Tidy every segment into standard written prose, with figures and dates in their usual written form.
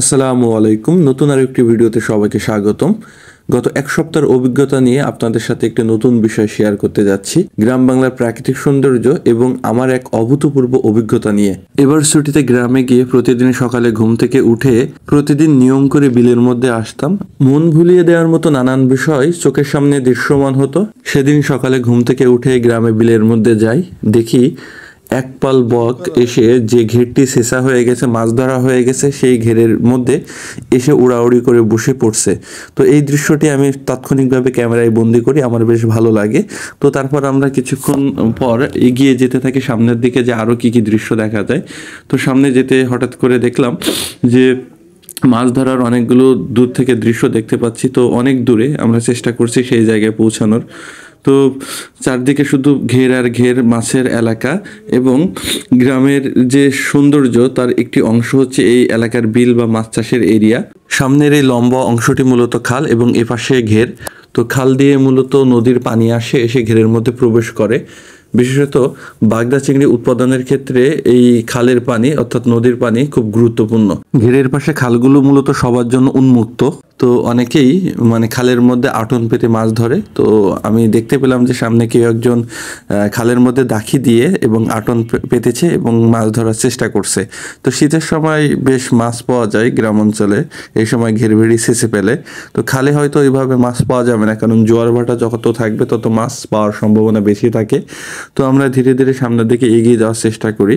আসসালামু আলাইকুম। নতুন আরেকটি ভিডিওতে সবাইকে স্বাগতম। গত এক সপ্তাহের অভিজ্ঞতা নিয়ে আপনাদের সাথে একটি নতুন বিষয় শেয়ার করতে যাচ্ছি, গ্রাম বাংলার প্রাকৃতিক সৌন্দর্য এবং আমার এক অভূতপূর্ব অভিজ্ঞতা নিয়ে। এবার ছুটিতে গ্রামে গিয়ে প্রতিদিন সকালে ঘুম থেকে উঠে প্রতিদিন নিয়ম করে বিলের মধ্যে আসতাম। মন ভুলিয়ে দেওয়ার মতো নানান বিষয় চোখের সামনে দৃশ্যমান হতো। সেদিন সকালে ঘুম থেকে উঠে গ্রামে বিলের মধ্যে যাই, দেখি এক পাল বক এসে যে ঘেরটি শেষা হয়ে গেছে, মাছ ধরা হয়ে গেছে, সেই ঘেরের মধ্যে এসে উড়াউড়ি করে বসে পড়ছে। তো এই দৃশ্যটি আমি তাৎক্ষণিকভাবে ক্যামেরায় বন্দি করি, আমার বেশ ভালো লাগে। তো তারপর আমরা কিছুক্ষণ পর এগিয়ে যেতে থাকি সামনের দিকে, যে আরও কী কী দৃশ্য দেখা যায়। তো সামনে যেতে হঠাৎ করে দেখলাম যে মাছ ধরার অনেকগুলো দূর থেকে দৃশ্য দেখতে পাচ্ছি। তো অনেক দূরে আমরা চেষ্টা করছি সেই জায়গায় পৌঁছানোর। তো চারদিকে শুধু ঘের আর ঘের মাছের এলাকা, এবং গ্রামের যে সৌন্দর্য তার একটি অংশ হচ্ছে এই এলাকার বিল বা মাছ চাষের এরিয়া। সামনের এই লম্বা অংশটি মূলত খাল এবং এপাশে ঘের। তো খাল দিয়ে মূলত নদীর পানি আসে, এসে ঘেরের মধ্যে প্রবেশ করে। বিশেষত বাগদা চিংড়ি উৎপাদনের ক্ষেত্রে এই খালের পানি অর্থাৎ নদীর পানি খুব গুরুত্বপূর্ণ। ঘেরের পাশে খালগুলো মূলত সবার জন্য উন্মুক্ত। তো অনেকেই খালের মধ্যে আটন পেতে মাছ ধরে। তো আমি দেখতে পেলাম যে সামনে কেউ একজন খালের মধ্যে দাখি দিয়ে এবং আটন পেতেছে এবং মাছ ধরার চেষ্টা করছে। তো শীতের সময় বেশ মাছ পাওয়া যায় গ্রাম অঞ্চলে, এই সময় ঘেরভেড়ি শেষে পেলে। তো খালে হয়তো এইভাবে মাছ পাওয়া যাবে না, কারণ জোয়ার ভাটা যত থাকবে তত মাছ পাওয়ার সম্ভাবনা বেশি থাকে। তো আমরা ধীরে ধীরে সামনের দিকে এগিয়ে যাওয়ার চেষ্টা করি।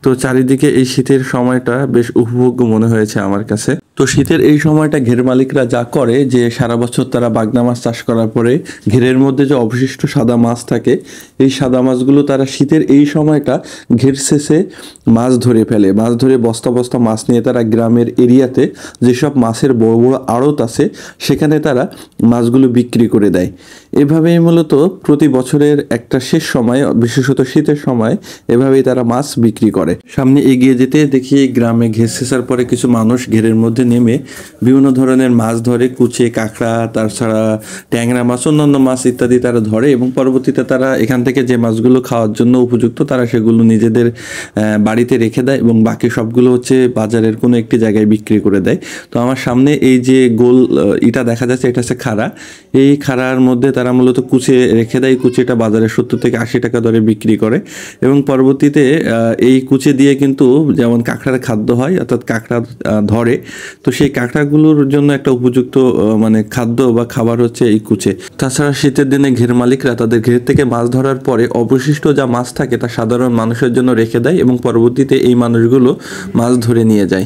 তো চারিদিকে এই শীতের সময়টা বেশ উপভোগ্য মনে হয়েছে আমার কাছে। তো শীতের এই সময়টা ঘের মালিকরা যা করে যে সারা বছর তারা বাগদা মাছ চাষ করার পরে ঘেরের মধ্যে যে অবশিষ্ট সাদা মাছ থাকে, এই সাদা মাছগুলো তারা শীতের এই সময়টা ঘের শেষে মাছ ধরে ফেলে। মাছ ধরে বস্তা বস্তা মাছ নিয়ে তারা গ্রামের এরিয়াতে যেসব মাছের বড় বড় আড়ত আছে সেখানে তারা মাছগুলো বিক্রি করে দেয়। এভাবেই মূলত প্রতি বছরের একটা শেষ সময়, বিশেষত শীতের সময়, এভাবেই তারা মাছ বিক্রি করে। সামনে এগিয়ে যেতে দেখি গ্রামে ঘের শেষার পরে কিছু মানুষ ঘেরের মধ্যে নেমে বিভিন্ন ধরনের মাছ ধরে, কুচে, কাঁকড়া, তাছাড়া ট্যাংরা মাছ, অন্যান্য মাছ ইত্যাদি তারা ধরে, এবং পরবর্তীতে তারা এখান থেকে যে মাছগুলো খাওয়ার জন্য উপযুক্ত তারা সেগুলো নিজেদের বাড়িতে রেখে দেয় এবং বাকি সবগুলো হচ্ছে বাজারের কোনো একটি জায়গায় বিক্রি করে দেয়। তো আমার সামনে এই যে গোল ইটা দেখা যাচ্ছে, এটা হচ্ছে খাড়া। এই খাড়ার মধ্যে তারা মূলত কুচে রেখে দেয়। কুচিটা বাজারে 70 থেকে 80 টাকা দরে বিক্রি করে, এবং পরবর্তীতে এই কুচে দিয়ে কিন্তু যেমন কাঁকড়ার খাদ্য হয়, অর্থাৎ কাঁকড়া ধরে। তো সেই কাঁকড়াগুলোর জন্য একটা উপযুক্ত খাদ্য বা খাবার হচ্ছে এই কুচে। তাছাড়া শীতের দিনে ঘের মালিকরা তাদের ঘের থেকে মাছ ধরার পরে অবশিষ্ট যা মাছ থাকে তা সাধারণ মানুষের জন্য রেখে দেয়, এবং পরবর্তীতে এই মানুষগুলো মাছ ধরে নিয়ে যায়।